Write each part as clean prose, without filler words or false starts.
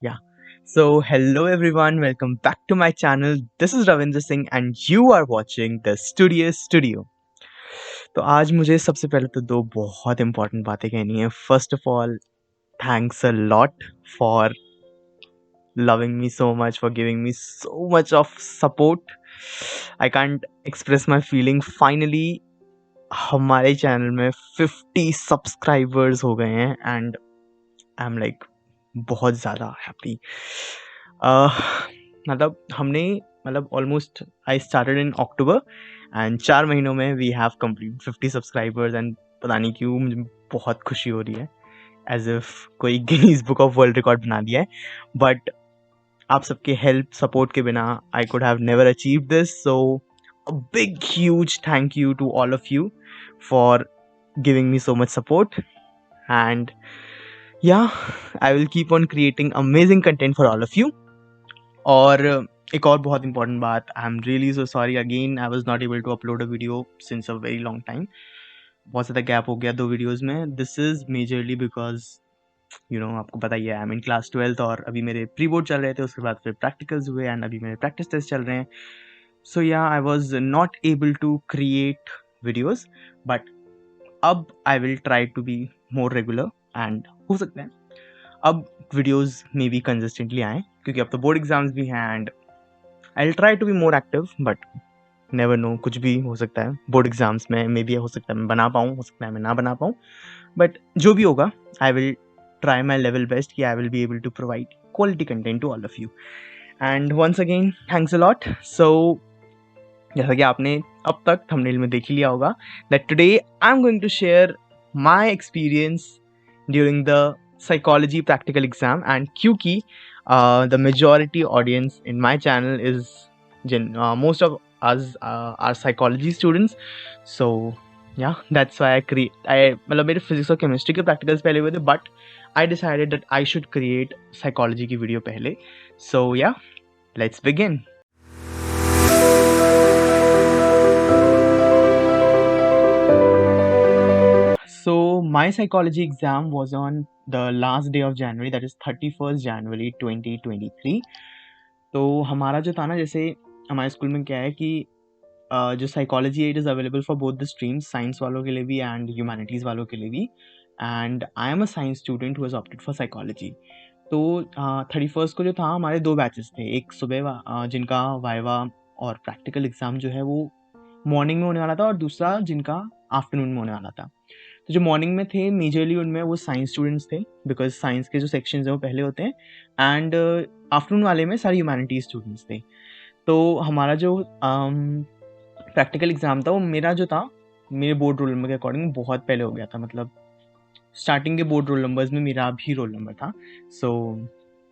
Yeah. So, hello everyone, welcome back to my channel. This is Ravindra Singh and you are watching the Studious Studio. तो आज मुझे सबसे पहले तो दो बहुत इंपॉर्टेंट बातें कहनी है. First of all, thanks a lot for loving me so much, for giving me so much of support. I can't express my feeling. Finally, हमारे चैनल में 50 सब्सक्राइबर्स हो गए हैं एंड आई एम लाइक बहुत ज़्यादा हैप्पी. मतलब हमने मतलब almost I started in October and 4 महीनों में we have complete 50 subscribers and पता नहीं क्यों मुझे बहुत खुशी हो रही है, एज इफ कोई Guinness book of world record बना दिया है. बट आप सबके हेल्प सपोर्ट के बिना I could have never achieve this. So a big huge thank you to all of you for giving me so much support. And yeah, I will keep on creating amazing content for all of you. और एक और बहुत important बात, I am really so sorry again, I was not able to upload a video since a very long time. बहुत ज़्यादा gap हो गया 2 videos में. दिस इज़ मेजरली बिकॉज आपको पता ही है, I am in class 12th और अभी मेरे प्री बोर्ड चल रहे थे, उसके बाद फिर प्रैक्टिकल्स हुए एंड अभी मेरे प्रैक्टिस टेस्ट चल रहे हैं. So yeah I was not able to create videos, but अब I will try to be more regular and हो सकता है अब वीडियोस में भी कंसिस्टेंटली आए, क्योंकि अब तो बोर्ड एग्जाम्स भी हैं and I will try to be more active. But never know, कुछ भी हो सकता है. बोर्ड एग्जाम्स में मे बी हो सकता है मैं बना पाऊँ, हो सकता है मैं ना बना पाऊँ. बट जो भी होगा I will try my level best कि I will be able to provide quality content to all of you. And once again thanks a lot. So जैसा कि आपने अब तक थंबनेल में देख ही लिया होगा that today I am going to share my experience during the psychology practical exam. And क्योंकि the majority audience in my channel is most of us are psychology students. So yeah, that's why I मतलब मेरे physics और chemistry के practicals पहले हुए थे, but I decided that I should create psychology की video पहले. So yeah, let's begin. So my psychology exam was on the last day of January, that is 31st January 2023. तो हमारा जो था ना, जैसे हमारे स्कूल में क्या है कि जो साइकोलॉजी है it is available for both the streams, science वालों के लिए भी एंड ह्यूमैनिटीज़ वालों के लिए भी. And I am a science student who has opted for psychology. तो 31st को जो था हमारे 2 बैचेस थे. एक सुबह जिनका वाइवा और प्रैक्टिकल एग्ज़ाम जो है वो मॉर्निंग में होने वाला था, और दूसरा जिनका आफ्टरनून में होने वाला था. तो जो मॉर्निंग में थे मेजरली उनमें वो साइंस स्टूडेंट्स थे, बिकॉज साइंस के जो सेक्शंस हैं वो पहले होते हैं. एंड आफ्टरनून वाले में सारे ह्यूमैनिटीज स्टूडेंट्स थे. तो हमारा जो प्रैक्टिकल एग्ज़ाम था वो मेरा जो था मेरे बोर्ड रोल नंबर के अकॉर्डिंग बहुत पहले हो गया था. मतलब स्टार्टिंग के बोर्ड रोल नंबर्स में मेरा भी रोल नंबर था. So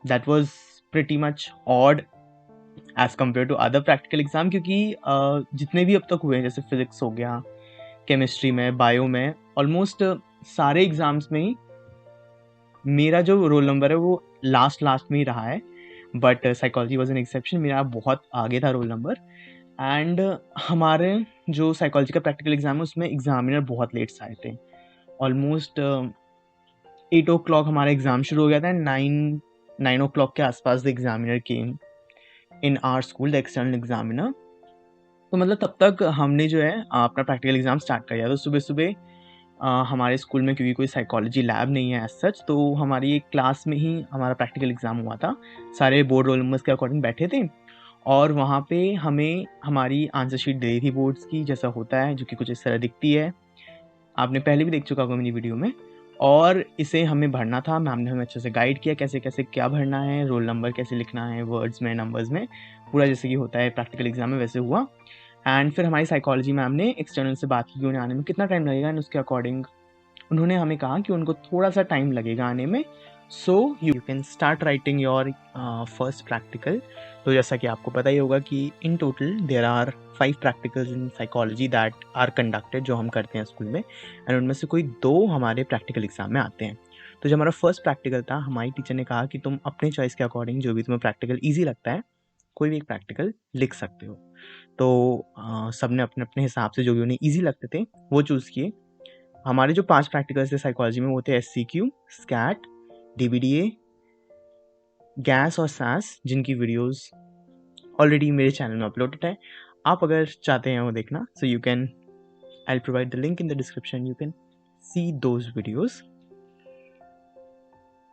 that was pretty much odd as compare to other practical exam, क्योंकि जितने भी अब तक हुए हैं, जैसे फिजिक्स हो गया, केमिस्ट्री में, बायो में, ऑलमोस्ट सारे एग्ज़ाम्स में ही मेरा जो रोल नंबर है वो लास्ट में ही रहा है. But psychology was an exception, मेरा बहुत आगे था रोल नंबर. एंड हमारे जो साइकोलॉजी का प्रैक्टिकल एग्ज़ाम है उसमें एग्ज़ामिनर बहुत लेट से आए थे. ऑलमोस्ट 8 o'clock हमारा एग्ज़ाम शुरू हो गया था. 9 o'clock के आसपास the examiner came in our school, the external examiner. तो मतलब तब तक हमने जो है अपना प्रैक्टिकल एग्ज़ाम स्टार्ट कर दिया. तो सुबह सुबह हमारे स्कूल में क्योंकि कोई साइकोलॉजी लैब नहीं है एज सच, तो हमारी एक क्लास में ही हमारा प्रैक्टिकल एग्ज़ाम हुआ था. सारे बोर्ड रोल नंबर्स के अकॉर्डिंग बैठे थे और वहाँ पे हमें हमारी आंसर शीट दे दी थी बोर्ड्स की, जैसा होता है, जो कि कुछ इस तरह दिखती है. आपने पहले भी देख चुका होगा मेरी वीडियो में. और इसे हमें भरना था. मैम ने हमें अच्छे से गाइड किया कैसे कैसे क्या भरना है, रोल नंबर कैसे लिखना है, वर्ड्स में, नंबर्स में, पूरा जैसे कि होता है प्रैक्टिकल एग्ज़ाम में वैसे हुआ. एंड फिर हमारी साइकोलॉजी मैम ने एक्सटर्नल से बात की कि उन्हें आने में कितना टाइम लगेगा, एंड उसके अकॉर्डिंग उन्होंने हमें कहा कि उनको थोड़ा सा टाइम लगेगा आने में. So you can start writing your first practical. तो जैसा कि आपको पता ही होगा कि in total there are 5 practicals in psychology that are conducted, जो हम करते हैं स्कूल में. एंड उनमें से कोई 2 हमारे प्रैक्टिकल एग्ज़ाम में आते हैं. तो जब हमारा फर्स्ट प्रैक्टिकल था, हमारी टीचर ने कहा कि तुम अपने चॉइस के अकॉर्डिंग जो भी तुम्हें प्रैक्टिकल ईजी लगता है, कोई भी एक प्रैक्टिकल लिख सकते हो. तो सब ने अपने अपने हिसाब से जो भी उन्हें ईजी लगते थे वो चूज़ किए. हमारे जो 5 प्रैक्टिकल्स थे साइकोलॉजी में वो थे SCQ, स्कैट, DBDA, गैस और सास जिनकी वीडियोस ऑलरेडी मेरे चैनल में अपलोडेड है, आप अगर चाहते हैं वो देखना, सो you can, I provide the link in the description, you can see those videos.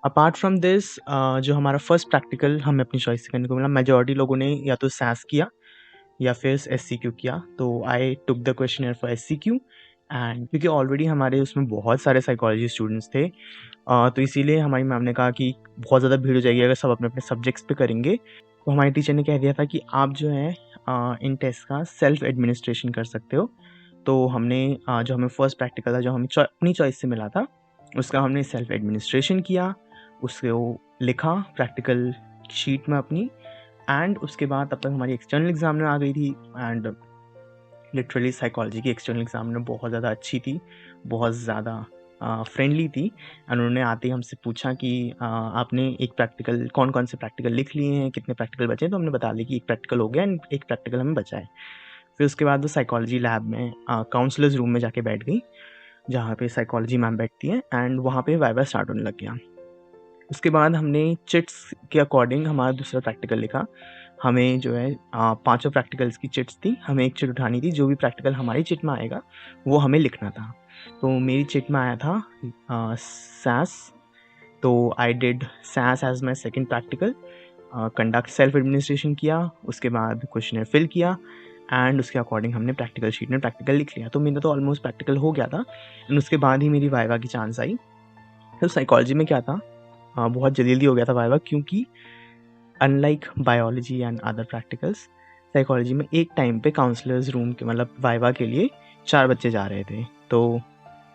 Apart from this, जो हमारा फर्स्ट प्रैक्टिकल हमें अपनी चॉइस से करने को मिला, मेजॉरिटी लोगों ने या तो सास किया या फिर SCQ किया, तो I took the questioner for SCQ। And क्योंकि ऑलरेडी हमारे उसमें बहुत सारे साइकोलॉजी स्टूडेंट्स थे, तो इसीलिए हमारी मैम ने कहा कि बहुत ज़्यादा भीड़ हो जाएगी अगर सब अपने अपने सब्जेक्ट्स पे करेंगे। तो हमारी टीचर ने कह दिया था कि आप जो है इन टेस्ट का सेल्फ एडमिनिस्ट्रेशन कर सकते हो। तो हमने जो हमें फर्स्ट प्रैक्टिकल था, जो हमें अपनी चॉइस से मिला था, उसका हमने सेल्फ एडमिनिस्ट्रेशन किया, उसको लिखा प्रैक्टिकल शीट में अपनी। एंड उसके बाद तब तक हमारी एक्सटर्नल एग्जामिनर आ गई थी। एंड लिटरली साइकोलॉजी की एक्सटर्नल एग्जामिनर बहुत ज़्यादा अच्छी थी, बहुत ज़्यादा फ्रेंडली थी। एंड उन्होंने आते ही हमसे पूछा कि आपने एक प्रैक्टिकल, कौन कौन से प्रैक्टिकल लिख लिए हैं, कितने प्रैक्टिकल बचे हैं। तो हमने बता दिया कि एक प्रैक्टिकल हो गया एंड एक प्रैक्टिकल हमें बचा है। फिर उसके बाद वो साइकोलॉजी लैब में काउंसलर्स रूम में जाके बैठ गई, जहाँ पे साइकोलॉजी मैम बैठती हैं, एंड वहाँ पे वाइवा स्टार्ट होने लग गया। उसके बाद हमने चिट्स के अकॉर्डिंग हमारा दूसरा प्रैक्टिकल लिखा। हमें जो है 5 प्रैक्टिकल्स की चिट्स थी, हमें एक चिट उठानी थी, जो भी प्रैक्टिकल हमारी चिट में आएगा वो हमें लिखना था। तो मेरी चिट में आया था SAS, तो I did SAS as my second practical. Conduct self administration किया, उसके बाद क्वेश्चनर फिल किया, एंड उसके अकॉर्डिंग हमने प्रैक्टिकल शीट में प्रैक्टिकल लिख लिया। तो मेरा तो ऑलमोस्ट प्रैक्टिकल हो गया था, एंड उसके बाद ही मेरी वाइवा की चांस आई। तो साइकोलॉजी में क्या था, बहुत जल्दी हो गया था वाइवा, क्योंकि unlike biology and other practicals, psychology में एक टाइम पे काउंसलर्स रूम के मतलब वाइवा के लिए 4 बच्चे जा रहे थे। तो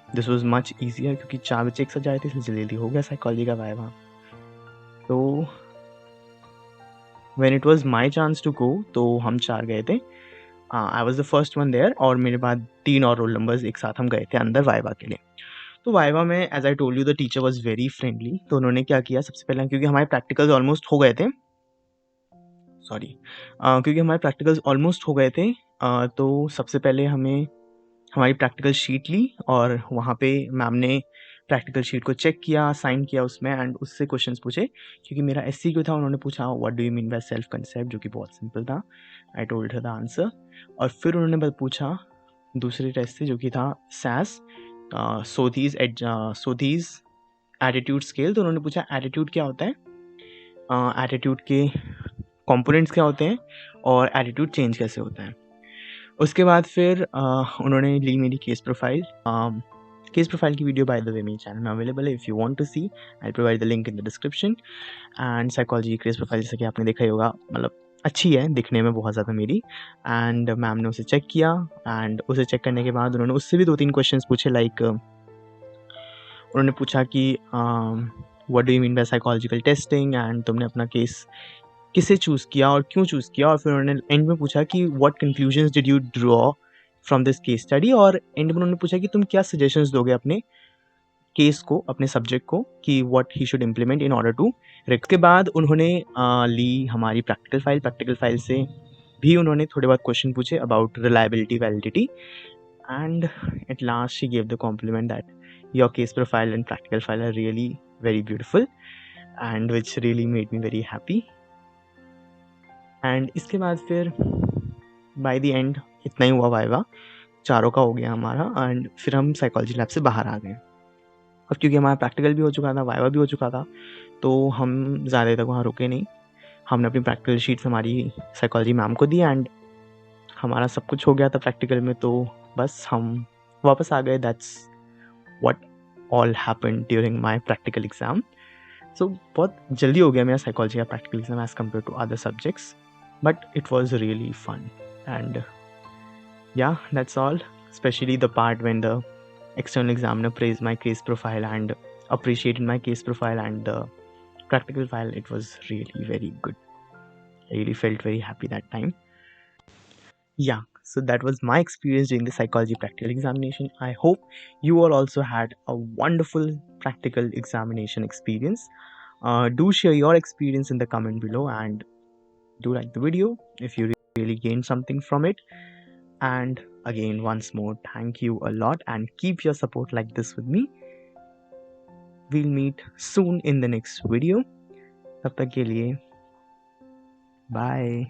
दिस वाज मच ईजियर, क्योंकि 4 बच्चे एक साथ जा रहे थे, इसलिए जल्दी हो गया साइकोलॉजी का वाइवा। तो when it was my chance to go, तो हम 4 गए थे। I was the first one there, और मेरे बाद 3 और रोल नंबर्स एक साथ हम गए थे अंदर वाइवा के लिए। तो वाइवा में, as I told you, the teacher was very friendly. तो उन्होंने क्या किया, सबसे पहले, क्योंकि हमारे प्रैक्टिकल्स ऑलमोस्ट हो गए थे, तो सबसे पहले हमें हमारी प्रैक्टिकल शीट ली, और वहाँ पे मैम ने प्रैक्टिकल शीट को चेक किया, साइन किया उसमें, एंड उससे क्वेश्चंस पूछे। क्योंकि मेरा SCQ था, उन्होंने पूछा what do you mean by self concept, जो कि बहुत सिंपल था। I told her the answer. और फिर उन्होंने पूछा दूसरे टेस्ट से, जो कि था SAS, सोथीज एटीट्यूड स्केल। तो उन्होंने पूछा एटीट्यूड क्या होता है, एटीट्यूड के कंपोनेंट्स क्या होते हैं, और एटीट्यूड चेंज कैसे होता है। उसके बाद फिर उन्होंने ली मेरी केस प्रोफाइल। केस प्रोफाइल की वीडियो बाय द वे मेरे चैनल में अवेलेबल है, if you want to see, I provide the link in the description. And psychology case profile, जैसे कि आपने देखा ही होगा, मतलब अच्छी है दिखने में बहुत ज़्यादा मेरी। एंड मैम ने उसे चेक किया, एंड उसे चेक करने के बाद उन्होंने उससे भी 2-3 क्वेश्चंस पूछे। लाइक उन्होंने पूछा कि what do you mean by psychological testing, and तुमने अपना केस किसे चूज़ किया और क्यों चूज़ किया। और फिर उन्होंने एंड में पूछा कि what conclusions did you draw from this case study, और एंड में उन्होंने पूछा कि तुम क्या सजेशंस दोगे अपने केस को, अपने सब्जेक्ट को, कि what he should implement in order to. के बाद उन्होंने ली हमारी प्रैक्टिकल फाइल से भी उन्होंने थोड़े बहुत क्वेश्चन पूछे about reliability, validity, and at last she gave the compliment that your case profile and practical file are really very beautiful, and which really made me very happy. And इसके बाद फिर by the end इतना ही हुआ, viva चारों का हो गया हमारा, एंड फिर हम साइकोलॉजी लैब से बाहर आ गए। और क्योंकि हमारा प्रैक्टिकल भी हो चुका था, वाइवा भी हो चुका था, तो हम ज़्यादा तक वहाँ रुके नहीं। हमने अपनी प्रैक्टिकल शीट्स हमारी साइकोलॉजी मैम को दी, एंड हमारा सब कुछ हो गया था प्रैक्टिकल में, तो बस हम वापस आ गए। That's what all happened during my practical exam. So बहुत जल्दी हो गया मेरा साइकोलॉजी का practical exam as compare to other subjects, but it was really fun. And yeah, that's all, especially the part when the external examiner praised my case profile and appreciated my case profile and the practical file. It was really very good. I really felt very happy that time. Yeah, so that was my experience during the psychology practical examination. I hope you all also had a wonderful practical examination experience. Do share your experience in the comment below, and do like the video if you really gained something from it. And again, once more, thank you a lot, and keep your support like this with me. We'll meet soon in the next video. तब तक के लिए bye.